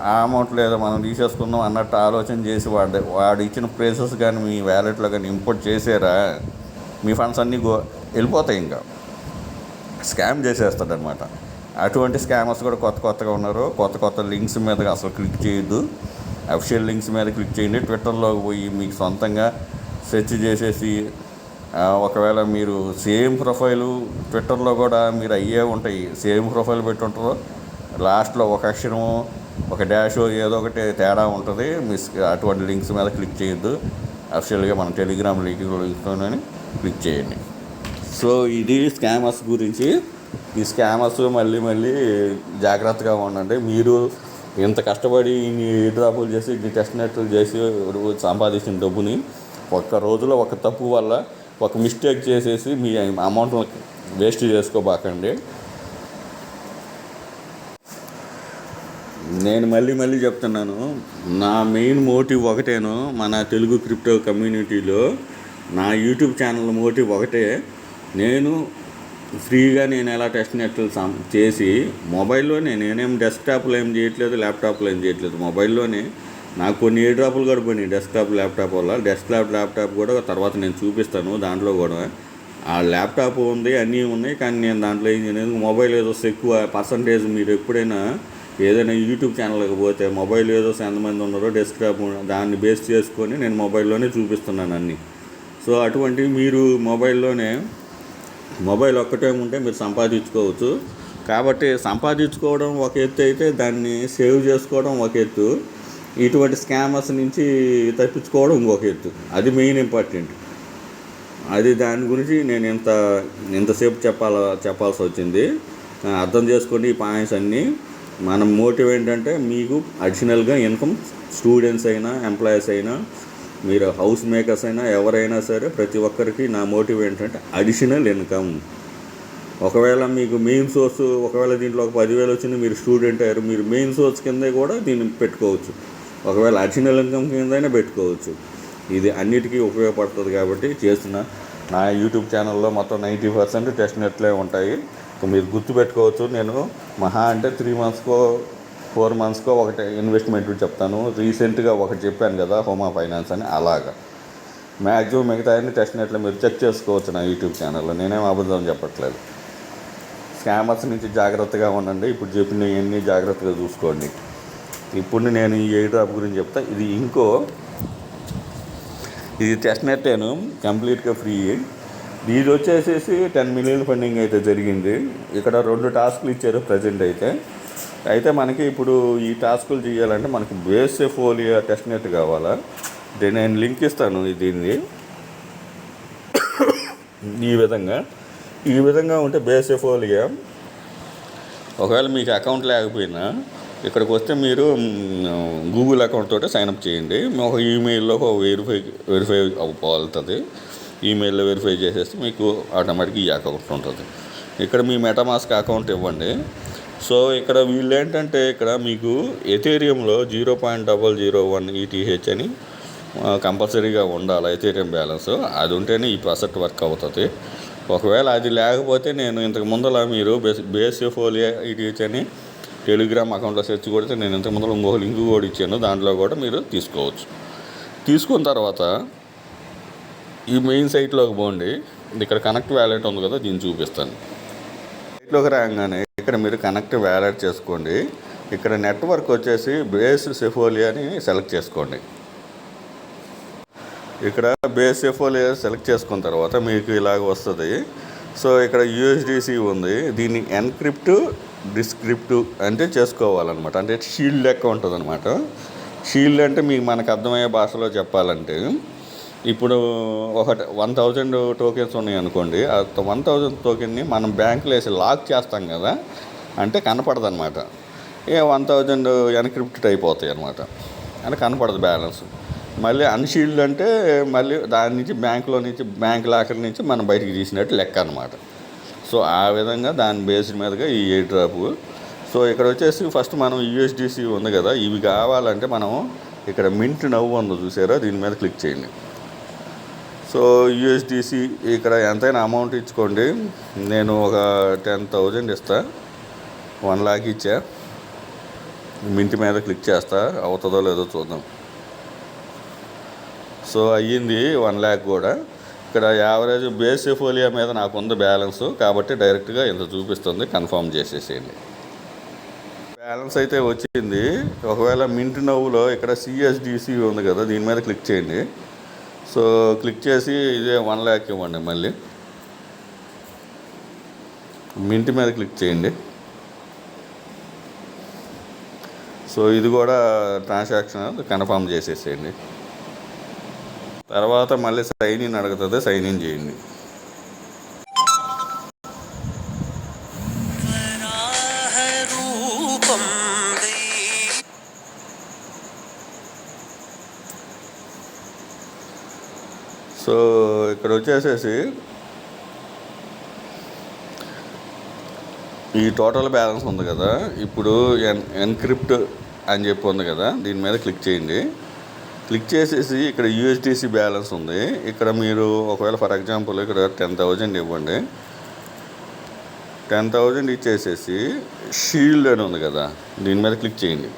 ఆ అమౌంట్లో ఏదో మనం తీసేసుకుందాం అన్నట్టు ఆలోచన చేసి వాడు ఇచ్చిన ప్రేసెస్ కానీ మీ వ్యాలెట్లో కానీ ఇంపోర్ట్ చేసారా, మీ ఫండ్స్ అన్నీ వెళ్ళిపోతాయి. ఇంకా స్కామ్ చేసేస్తాడనమాట. అటువంటి స్కామర్స్ కూడా కొత్తగా ఉన్నారు. కొత్త లింక్స్ మీద అసలు క్లిక్ చేయొద్దు. అఫిషియల్ లింక్స్ మీద క్లిక్ చేయండి. ట్విట్టర్లోకి పోయి మీకు సొంతంగా సెర్చ్ చేసేసి, ఒకవేళ మీరు సేమ్ ప్రొఫైలు ట్విట్టర్లో కూడా మీరు అయ్యే ఉంటాయి, సేమ్ ప్రొఫైల్ పెట్టుంటారో లాస్ట్లో ఒక అక్షరము ఒక డాష్ ఏదో ఒకటి తేడా ఉంటుంది. అటువంటి లింక్స్ మీద క్లిక్ చేయొద్దు. అఫిషియల్గా మన టెలిగ్రామ్ లింక్తోనే క్లిక్ చేయండి. సో ఇది స్కామర్స్ గురించి. ఈ స్కామర్స్ మళ్ళీ జాగ్రత్తగా ఉండండి. మీరు ఇంత కష్టపడి ఇన్ని డ్రాపులు చేసి ఇన్ని టెస్ట్ నెట్లు చేసి సంపాదించిన డబ్బుని ఒక్క రోజులో ఒక తప్పు వల్ల ఒక మిస్టేక్ చేసేసి మీ అమౌంట్ వేస్ట్ చేసుకోబాకండి. నేను మళ్ళీ చెప్తున్నాను, నా మెయిన్ మోటివ్ ఒకటేను. మన తెలుగు క్రిప్టో కమ్యూనిటీలో నా యూట్యూబ్ ఛానల్ మోటివ్ ఒకటే. ఫ్రీగా నేను ఎలా టెస్ట్ నెట్లు చేసి మొబైల్లోనే, నేనేం డెస్క్టాప్లో ఏం చేయట్లేదు, ల్యాప్టాప్లో ఏం చేయట్లేదు, మొబైల్లోనే నాకు కొన్ని ఏ డ్రాపులు కూడా పోయినాయి డెస్క్టాప్ ల్యాప్టాప్ వల్ల. ల్యాప్టాప్ కూడా తర్వాత నేను చూపిస్తాను. దాంట్లో కూడా ఆ ల్యాప్టాప్ ఉంది, అన్నీ ఉన్నాయి, కానీ నేను దాంట్లో మొబైల్ ఏదో ఎక్కువ పర్సంటేజ్. మీరు ఎప్పుడైనా ఏదైనా యూట్యూబ్ ఛానల్కి పోతే మొబైల్ ఏదో ఎంతమంది ఉన్నారో డెస్క్టాప్ దాన్ని బేస్ చేసుకొని నేను మొబైల్లోనే చూపిస్తున్నాను అన్నీ. సో అటువంటివి మీరు మొబైల్ ఒక్కటే ఉంటే మీరు సంపాదించుకోవచ్చు. కాబట్టి సంపాదించుకోవడం ఒక ఎత్తు అయితే దాన్ని సేవ్ చేసుకోవడం ఒక ఎత్తు, ఇటువంటి స్కామర్స్ నుంచి తప్పించుకోవడం ఇంకొక ఎత్తు. అది మెయిన్ ఇంపార్టెంట్. దాని గురించి నేను ఇంతసేపు చెప్పాల్సి వచ్చింది. అర్థం చేసుకోండి ఈ పాయింట్స్ అన్నీ. మన మోటివ్ ఏంటంటే మీకు అడిషనల్గా ఇన్కమ్, స్టూడెంట్స్ అయినా ఎంప్లాయీస్ అయినా మీరు హౌస్ మేకర్స్ అయినా ఎవరైనా సరే ప్రతి ఒక్కరికి నా మోటివ్ ఏంటంటే అడిషనల్ ఇన్కమ్. ఒకవేళ మీకు మెయిన్ సోర్స్, ఒకవేళ దీంట్లో ఒక 10,000 వచ్చింది, మీరు స్టూడెంట్ అయ్యారు, మీరు మెయిన్ సోర్స్ కింద కూడా దీన్ని పెట్టుకోవచ్చు. ఒకవేళ అడిషనల్ ఇన్కమ్ కిందైనా పెట్టుకోవచ్చు. ఇది అన్నిటికీ ఉపయోగపడుతుంది. కాబట్టి చేస్తున్న నా యూట్యూబ్ ఛానల్లో మొత్తం 90% టెస్ట్ నెట్లే ఉంటాయి. మీరు గుర్తుపెట్టుకోవచ్చు. నేను మహా అంటే 3 monthsకో 4 monthsకో ఒకటి ఇన్వెస్ట్మెంట్ చెప్తాను. రీసెంట్గా ఒకటి చెప్పాను కదా, హోమా ఫైనాన్స్ అని. అలాగా మ్యాక్సిమం మిగతా అన్ని టెస్ట్ నెట్లో మీరు చెక్ చేసుకోవచ్చు నా యూట్యూబ్ ఛానల్లో. నేనేం అబద్ధం చెప్పట్లేదు. స్కామర్స్ నుంచి జాగ్రత్తగా ఉండండి. ఇప్పుడు చెప్పిన ఇవన్నీ జాగ్రత్తగా చూసుకోండి. ఇప్పుడు నేను ఈ ఎయిర్ డ్రాప్ గురించి చెప్తా. ఇది టెస్ట్ నెట్టేను, కంప్లీట్గా ఫ్రీ. ఇది వచ్చేసేసి 10 million ఫండింగ్ అయితే జరిగింది. ఇక్కడ 2 టాస్క్లు ఇచ్చారు ప్రజెంట్ అయితే మనకి ఇప్పుడు ఈ టాస్కులు చేయాలంటే మనకి బేస్ఫోలియా టెస్ట్ నెట్ కావాలా. నేను లింక్ ఇస్తాను దీన్ని. ఈ విధంగా ఉంటే బేస్ఫోలియా, ఒకవేళ మీకు అకౌంట్ లేకపోయినా ఇక్కడికి వస్తే మీరు గూగుల్ అకౌంట్ తోటి సైన్అప్ చేయండి. ఒక ఈమెయిల్లో వెరిఫై అవుతుంది. ఈమెయిల్లో వెరిఫై చేసేస్తే మీకు ఆటోమేటిక్గా ఈ అకౌంట్ ఉంటుంది. ఇక్కడ మీ మెటామాస్క్ అకౌంట్ ఇవ్వండి. సో ఇక్కడ వీళ్ళు ఏంటంటే, ఇక్కడ మీకు ఎథేరియంలో 0.001 ETH అని కంపల్సరీగా ఉండాలి ఎథీరియం బ్యాలెన్స్. అది ఉంటేనే ఈ ప్రాజెక్ట్ వర్క్ అవుతుంది. ఒకవేళ అది లేకపోతే నేను ఇంతకు ముందర మీరు బేసిఫోలియా ఇటీచ్ అని టెలిగ్రామ్ అకౌంట్లో సెర్చ్ కొడితే నేను ఇంతకు ముందర ఇంకొక లింక్ కూడా ఇచ్చాను. దాంట్లో కూడా మీరు తీసుకోవచ్చు. తీసుకున్న తర్వాత ఈ మెయిన్ సైట్లోకి పోండి. ఇక్కడ కనెక్ట్ వ్యాలెట్ ఉంది కదా, దీన్ని చూపిస్తాను. సైట్లోకి రాగానే ఇక్కడ మీరు కనెక్ట్ వ్యాలెట్ చేసుకోండి. ఇక్కడ నెట్వర్క్ వచ్చేసి బేస్ సెఫోలియా అని సెలెక్ట్ చేసుకోండి. ఇక్కడ బేస్ సెఫోలియా సెలెక్ట్ చేసుకున్న తర్వాత మీకు ఇలాగ వస్తుంది. సో ఇక్కడ యూఎస్డిసి ఉంది. దీన్ని ఎన్క్రిప్ట్ డిస్క్రిప్ట్ అంటే చేసుకోవాలన్నమాట. అంటే షీల్డ్ లెక్క ఉంటుంది అనమాట. షీల్డ్ అంటే మీకు మనకు అర్థమయ్యే భాషలో చెప్పాలంటే, ఇప్పుడు ఒక 1000 టోకెన్స్ ఉన్నాయి అనుకోండి. ఆ 1000 టోకెన్ని మనం బ్యాంకులో వేసి లాక్ చేస్తాం కదా, అంటే కనపడదు అనమాట. 1000 ఎన్క్రిప్టెడ్ అయిపోతాయి అనమాట, అంటే కనపడదు బ్యాలెన్స్. మళ్ళీ అన్షీల్డ్ అంటే మళ్ళీ దాని నుంచి బ్యాంక్ లాకర్ నుంచి మనం బయటికి తీసినట్టు లెక్క అనమాట. సో ఆ విధంగా దాని బేస్డ్ మీదగా ఈ ఎయిర్ డ్రాప్. సో ఇక్కడ వచ్చేసి ఫస్ట్ మనం యూఎస్డిసి ఉంది కదా, ఇవి కావాలంటే మనం ఇక్కడ మింట్ నవ్వు ఉందో చూసారా, దీని మీద క్లిక్ చేయండి. సో యూఎస్డిసి ఇక్కడ ఎంతైనా అమౌంట్ ఇచ్చుకోండి. నేను ఒక 10,000 ఇస్తా, 1 lakh ఇచ్చా. మింట్ మీద క్లిక్ చేస్తా, అవుతుందో లేదో చూద్దాం. సో అయ్యింది 1 lakh కూడా. ఇక్కడ యావరేజ్ బేస్ సెఫోలియా మీద నాకు ఉంది బ్యాలెన్స్, కాబట్టి డైరెక్ట్గా ఇంత చూపిస్తుంది. కన్ఫర్మ్ చేసేసేయండి. బ్యాలెన్స్ అయితే వచ్చింది. ఒకవేళ మింట్ నవ్వులో ఇక్కడ సిఎస్డిసి ఉంది కదా, దీని మీద క్లిక్ చేయండి. సో క్లిక్ చేసి ఇదే 1 lakh ఇవ్వండి. మళ్ళీ మింట్ మీద క్లిక్ చేయండి. సో ఇది కూడా ట్రాన్సాక్షన్ కన్ఫర్మ్ చేసేసేయండి. తర్వాత మళ్ళీ సైన్ ఇన్ అడుగుతుంది, సైన్ ఇన్ చేయండి. సో ఇక్కడ వచ్చేసేసి ఈ టోటల్ బ్యాలెన్స్ ఉంది కదా, ఇప్పుడు ఎన్క్రిప్ట్ అని చెప్పి ఉంది కదా, దీని మీద క్లిక్ చేయండి. క్లిక్ చేసేసి ఇక్కడ యూఎస్డిసి బ్యాలెన్స్ ఉంది. ఇక్కడ మీరు ఒకవేళ ఫర్ ఎగ్జాంపుల్ ఇక్కడ 10,000 ఇవ్వండి. 10,000 ఇచ్చేసేసి షీల్డ్ అని ఉంది కదా, దీని మీద క్లిక్ చేయండి.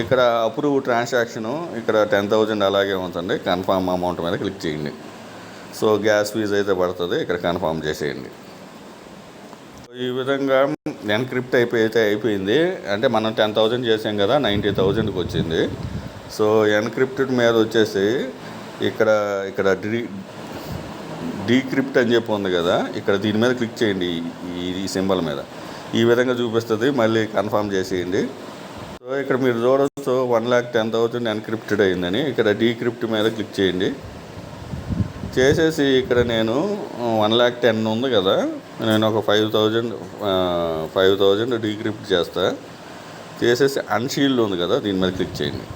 ఇక్కడ అప్రూవ్ ట్రాన్సాక్షను ఇక్కడ 10,000 అలాగే ఉంటుంది. కన్ఫర్మ్ అమౌంట్ మీద క్లిక్ చేయండి. సో గ్యాస్ ఫీజు అయితే పడుతుంది, ఇక్కడ కన్ఫర్మ్ చేసేయండి. ఈ విధంగా ఎన్క్రిప్ట్ అయిపోయింది. అంటే మనం 10,000 చేసాం కదా, 90,000కి వచ్చింది. సో ఎన్క్రిప్టెడ్ మీద వచ్చేసి ఇక్కడ డీక్రిప్ట్ అని చెప్పి ఉంది కదా, ఇక్కడ దీని మీద క్లిక్ చేయండి. ఈ సింబల్ మీద ఈ విధంగా చూపిస్తుంది. మళ్ళీ కన్ఫర్మ్ చేసేయండి. సో ఇక్కడ మీరు చూడవచ్చు 1,10,000 ఎన్క్రిప్టెడ్ అయిందని. ఇక్కడ డీక్రిప్ట్ మీద క్లిక్ చేయండి. చేసేసి ఇక్కడ నేను 1,10,000 ఉంది కదా, నేను ఒక 5,000 డీక్రిప్ట్ చేస్తా. చేసేసి అన్షీల్డ్ ఉంది కదా, దీని మీద క్లిక్ చేయండి.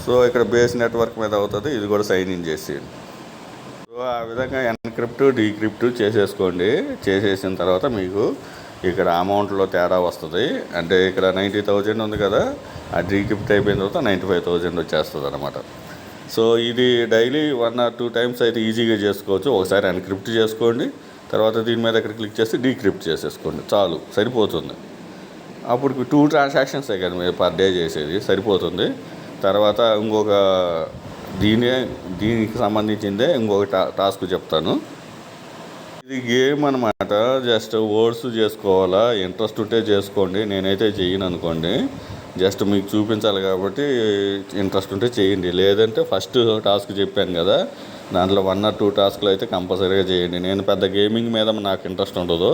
సో ఇక్కడ బేస్ నెట్వర్క్ మీద అవుతుంది. ఇది కూడా సైన్ ఇన్ చేసేయండి. సో ఆ విధంగా ఎన్క్రిప్ట్ డీక్రిప్ట్ చేసేసుకోండి. చేసేసిన తర్వాత మీకు ఇక్కడ అమౌంట్లో తేడా వస్తుంది. అంటే ఇక్కడ 90,000 ఉంది కదా, ఆ డీక్రిప్ట్ అయిపోయిన తర్వాత 95,000 వచ్చేస్తుంది అనమాట. సో ఇది డైలీ 1 or 2 times అయితే ఈజీగా చేసుకోవచ్చు. ఒకసారి ఎన్క్రిప్ట్ చేసుకోండి, తర్వాత దీని మీద ఇక్కడ క్లిక్ చేసి డీక్రిప్ట్ చేసేసుకోండి, చాలు, సరిపోతుంది. అప్పుడు 2 transactions కదా మీరు పర్ డే చేసేది, సరిపోతుంది. తర్వాత ఇంకొక దీనికి సంబంధించిందే ఇంకొక టాస్క్ చెప్తాను. ఇది గేమ్ అనమాట. జస్ట్ వర్డ్స్ చేసుకోవాలా, ఇంట్రెస్ట్ ఉంటే చేసుకోండి. నేనైతే చెయ్యను అనుకోండి, జస్ట్ మీకు చూపించాలి కాబట్టి ఇంట్రెస్ట్ ఉంటే చేయండి. లేదంటే ఫస్ట్ టాస్క్ చెప్పాను కదా, దాంట్లో 1 or 2 టాస్క్లు అయితే కంపల్సరీగా చేయండి. నేను పెద్ద గేమింగ్ మీద నాకు ఇంట్రెస్ట్ ఉండదు,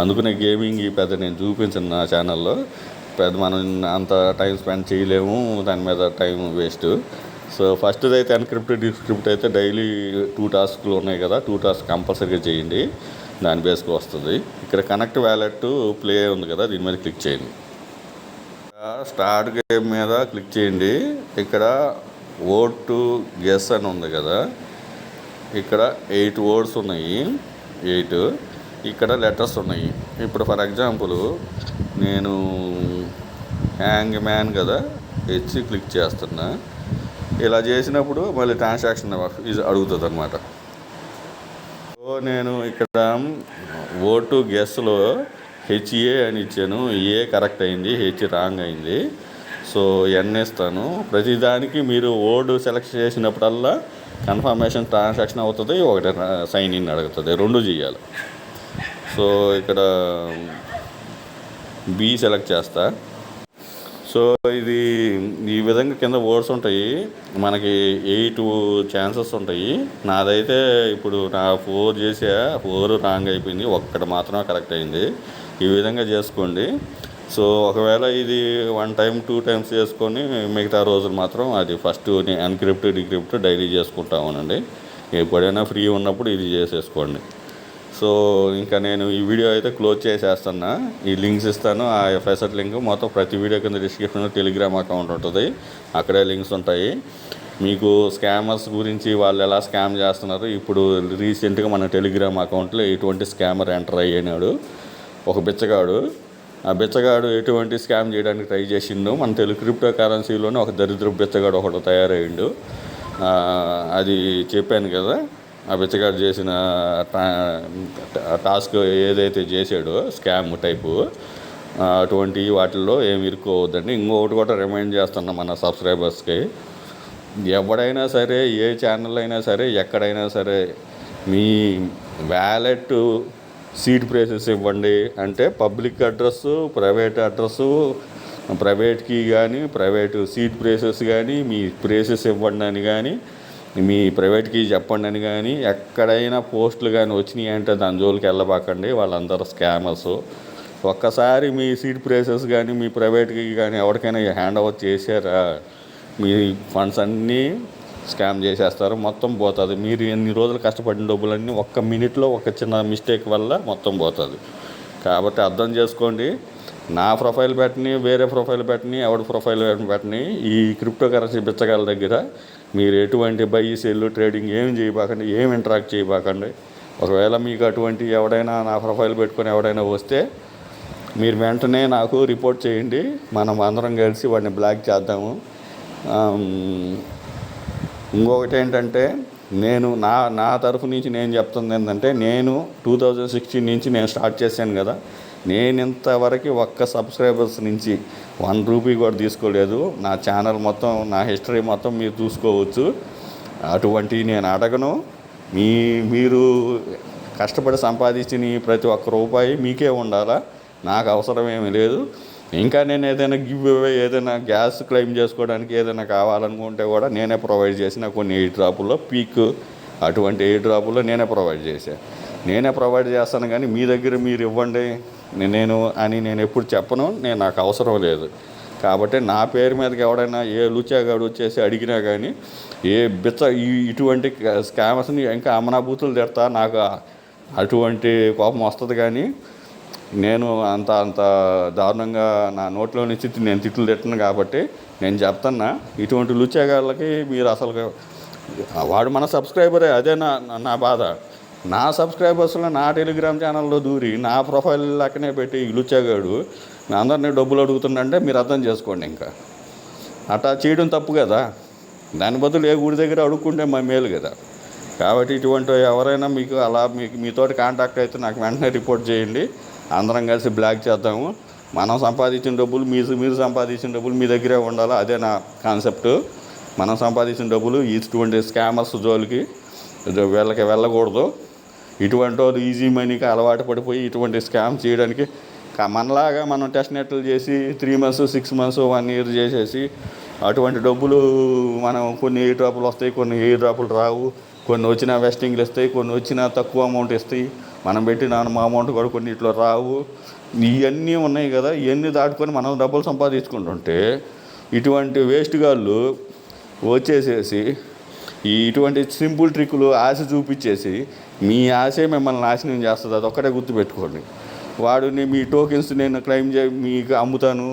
అందుకనే గేమింగ్ పెద్ద నేను చూపించను నా ఛానల్లో. పెద్ద మనం అంత టైం స్పెండ్ చేయలేము, దాని మీద టైం వేస్ట్. సో ఫస్ట్ది అయితే ఎన్క్రిప్ట్ డిస్క్రిప్ట్ అయితే డైలీ 2 టాస్క్లు ఉన్నాయి కదా, 2 టాస్క్ కంపల్సరీగా చేయండి, దాని బేస్కి వస్తుంది. ఇక్కడ కనెక్ట్ వ్యాలెట్ ప్లే ఉంది కదా, దీని మీద క్లిక్ చేయండి. స్టార్ట్ గేమ్ మీద క్లిక్ చేయండి. ఇక్కడ వర్డ్ టు గెస్ అని ఉంది కదా, ఇక్కడ 8 వర్డ్స్ ఉన్నాయి, 8. ఇక్కడ లెటర్స్ ఉన్నాయి. ఇప్పుడు ఫర్ ఎగ్జాంపుల్ నేను హ్యాంగ్ మ్యాన్ కదా హెచ్ క్లిక్ చేస్తున్నా. ఇలా చేసినప్పుడు మళ్ళీ ట్రాన్సాక్షన్ ఇది అడుగుతుంది అనమాట. సో నేను ఇక్కడ ఓటు గెస్లో హెచ్ఏ అని ఇచ్చాను. ఏ కరెక్ట్ అయింది, హెచ్ రాంగ్ అయింది. సో ఎన్ ఇస్తాను. ప్రతిదానికి మీరు ఓటు సెలెక్ట్ చేసినప్పుడల్లా కన్ఫర్మేషన్ ట్రాన్సాక్షన్ అవుతుంది, ఒకటి సైన్ ఇన్ అడుగుతుంది, రెండు చేయాలి. సో ఇక్కడ బి సెలెక్ట్ చేస్తా. సో ఇది ఈ విధంగా కింద వర్డ్స్ ఉంటాయి, మనకి 8 ఛాన్సెస్ ఉంటాయి. నాదైతే ఇప్పుడు నా 4 చేసా, 4 రాంగ్ అయిపోయింది, ఒక్కటి మాత్రమే కరెక్ట్ అయింది. ఈ విధంగా చేసుకోండి. సో ఒకవేళ ఇది 1 టైం 2 టైమ్స్ చేసుకొని మిగతా రోజులు మాత్రం అది ఫస్ట్ అన్క్రిప్ట్ డిక్రిప్ట్ డైలీ చేసుకుంటా ఉండండి. ఎప్పుడైనా ఫ్రీ ఉన్నప్పుడు ఇది చేసేసుకోండి. సో ఇంకా నేను ఈ వీడియో అయితే క్లోజ్ చేసేస్తున్నా. ఈ లింక్స్ ఇస్తాను, ఆ ఎఫ్ఎస్ఎట్ లింక్ మొత్తం ప్రతి వీడియో కింద డిస్క్రిప్షన్లో టెలిగ్రామ్ అకౌంట్ ఉంటుంది, అక్కడే లింక్స్ ఉంటాయి. మీకు స్కామర్స్ గురించి వాళ్ళు ఎలా స్కామ్ చేస్తున్నారు, ఇప్పుడు రీసెంట్గా మన టెలిగ్రామ్ అకౌంట్లో ఎటువంటి స్కామర్ ఎంటర్ అయ్యాడు, ఒక బిచ్చగాడు. ఆ బిచ్చగాడు ఎటువంటి స్కామ్ చేయడానికి ట్రై చేసిండు, మన తెలుగు క్రిప్టో కరెన్సీలోనే ఒక దరిద్ర బిచ్చగాడు ఒకటి తయారయ్యిండు. అది చెప్పాను కదా. ఆ బిచ్చగాడు చేసిన టాస్క్ ఏదైతే చేసాడో స్కామ్ టైపు, అటువంటి వాటిల్లో ఏమి ఇరుక్కోవద్దండి. ఇంకొకటి కూడా రిమైండ్ చేస్తున్నా మన సబ్స్క్రైబర్స్కి, ఎవడైనా సరే, ఏ ఛానల్ అయినా సరే, ఎక్కడైనా సరే మీ వ్యాలెట్ సీడ్ ప్రైసెస్ ఇవ్వండి అంటే పబ్లిక్ అడ్రస్సు, ప్రైవేట్ అడ్రస్సు, ప్రైవేట్కి కానీ ప్రైవేటు సీడ్ ప్రైసెస్ కానీ మీ ప్రైసెస్ ఇవ్వండి అని కానీ మీ ప్రైవేట్కి చెప్పండి అని కానీ ఎక్కడైనా పోస్టులు కానీ వచ్చినాయి అంటే దాని జోలికి వెళ్ళబాకండి. వాళ్ళందరూ స్కామర్స్. ఒక్కసారి మీ సీడ్ ప్రైసెస్ కానీ మీ ప్రైవేట్కి కానీ ఎవరికైనా హ్యాండ్ ఓవర్ చేశారా, మీ ఫండ్స్ అన్నీ స్కామ్ చేసేస్తారు, మొత్తం పోతుంది. మీరు ఎన్ని రోజులు కష్టపడిన డబ్బులన్నీ ఒక్క మినిట్లో ఒక చిన్న మిస్టేక్ వల్ల మొత్తం పోతుంది. కాబట్టి అర్థం చేసుకోండి. నా ప్రొఫైల్ పెట్టని, వేరే ప్రొఫైల్ పెట్టని, ఎవరి ప్రొఫైల్ పెట్టని, ఈ క్రిప్టో కరెన్సీ బిచ్చగాల దగ్గర మీరు ఎటువంటి బై సెల్ ట్రేడింగ్ ఏం చేయబాకండి, ఏం ఇంటరాక్ట్ చేయబాకండి. ఒకవేళ మీకు అటువంటి ఎవడైనా నా ప్రొఫైల్ పెట్టుకొని ఎవడైనా వస్తే మీరు వెంటనే నాకు రిపోర్ట్ చేయండి, మనం అందరం కలిసి వాడిని బ్లాక్ చేద్దాము. ఇంకొకటి ఏంటంటే, నేను నా తరఫు నుంచి నేను చెప్తుంది ఏంటంటే, నేను 2016 నుంచి నేను స్టార్ట్ చేశాను కదా, నేను ఇంతవరకు ఒక్క సబ్స్క్రైబర్స్ నుంచి 1 రూపీ కూడా తీసుకోలేదు. నా ఛానల్ మొత్తం, నా హిస్టరీ మొత్తం మీరు చూసుకోవచ్చు. అటువంటి నేను అడగను. మీరు కష్టపడి సంపాదించిన ప్రతి ఒక్క రూపాయి మీకే ఉండాలా, నాకు అవసరం ఏమీ లేదు. ఇంకా నేను ఏదైనా గివ్ అవే, ఏదైనా గ్యాస్ క్లెయిమ్ చేసుకోవడానికి ఏదైనా కావాలనుకుంటే కూడా నేనే ప్రొవైడ్ చేసిన కొన్ని ఎయిర్ డ్రాపుల్లో పీక్, అటువంటి ఎయిర్ డ్రాపుల్లో నేనే ప్రొవైడ్ చేస్తాను. కానీ మీ దగ్గర మీరు ఇవ్వండి నేను ఎప్పుడు చెప్పను, నాకు అవసరం లేదు. కాబట్టి నా పేరు మీదకి ఎవడైనా ఏ లుచాగాడు వచ్చేసి అడిగినా కానీ, ఏ ఇటువంటి స్కామర్స్ని ఇంకా అమనాభూతులు తిడతా, నాకు అటువంటి కోపం వస్తుంది. కానీ నేను అంత దారుణంగా నా నోట్లో నుంచి నేను తిట్లు తిట్టను. కాబట్టి నేను చెప్తున్నా, ఇటువంటి లుచాగాళ్ళకి మీరు అసలు, వాడు మన సబ్స్క్రైబరే, అదే నా బాధ. నా సబ్స్క్రైబర్స్లో నా టెలిగ్రామ్ ఛానల్లో దూరి నా ప్రొఫైల్ లెక్కనే పెట్టి లుచ్చాగాడు అందరినీ డబ్బులు అడుగుతుందంటే మీరు అర్థం చేసుకోండి. ఇంకా అట్లా చేయడం తప్పు కదా. దాని బదులు ఏ గుడి దగ్గర అడుక్కుంటే మా మేలు కదా. కాబట్టి ఇటువంటి ఎవరైనా మీకు అలా మీతోటి కాంటాక్ట్ అయితే నాకు వెంటనే రిపోర్ట్ చేయండి, అందరం కలిసి బ్లాక్ చేద్దాము. మనం సంపాదించిన డబ్బులు మీరు సంపాదించిన డబ్బులు మీ దగ్గరే ఉండాలి, అదే నా కాన్సెప్ట్. మనం సంపాదించిన డబ్బులు ఇటువంటి స్కామర్స్ జోలికి వీళ్ళకి వెళ్ళకూడదు. ఇటువంటి వాళ్ళు ఈజీ మనీకి అలవాటు పడిపోయి ఇటువంటి స్కామ్ చేయడానికి, మనలాగా మనం టెస్ట్ నెట్లు చేసి 3 months 6 months 1 year చేసేసి అటువంటి డబ్బులు మనం కొన్ని ఎయిర్ డ్రాపులు వస్తాయి, కొన్ని ఎయిర్ డ్రాపులు రావు, కొన్ని వచ్చిన వెస్టింగ్లు ఇస్తాయి, కొన్ని వచ్చిన తక్కువ అమౌంట్ ఇస్తాయి, మనం పెట్టిన మా అమౌంట్ కూడా కొన్ని ఇట్లా రావు. ఇవన్నీ ఉన్నాయి కదా, ఇవన్నీ దాటుకొని మనం డబ్బులు సంపాదించుకుంటుంటే ఇటువంటి వేస్ట్ గాళ్ళు వచ్చేసేసి ఇటువంటి సింపుల్ ట్రిక్కులు ఆశ చూపించేసి మీ ఆశే మిమ్మల్ని నాశనం చేస్తుంది. అది ఒక్కటే గుర్తుపెట్టుకోండి. వాడిని మీ టోకెన్స్ నేను క్లెయిమ్ మీకు అమ్ముతాను,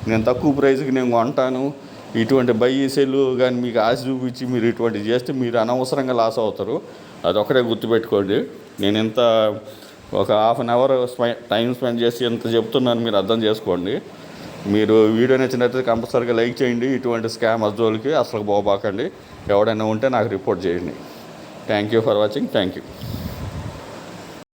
నేను తక్కువ ప్రైస్కి నేను కొంటాను, ఇటువంటి బై సెల్ కానీ మీకు ఆశ చూపించి మీరు ఇటువంటివి చేస్తే మీరు అనవసరంగా లాస్ అవుతారు. అది ఒక్కటే గుర్తుపెట్టుకోండి. నేను ఇంత ఒక 1/2 hour టైం స్పెండ్ చేసి ఎంత చెప్తున్నాను మీరు అర్థం చేసుకోండి. మీరు వీడియో నచ్చినట్లయితే కంపల్సరీగా లైక్ చేయండి. ఇటువంటి స్కామ్ జోలికి అసలు పోబాకండి. ఎవడైనా ఉంటే నాకు రిపోర్ట్ చేయండి. Thank you for watching. Thank you.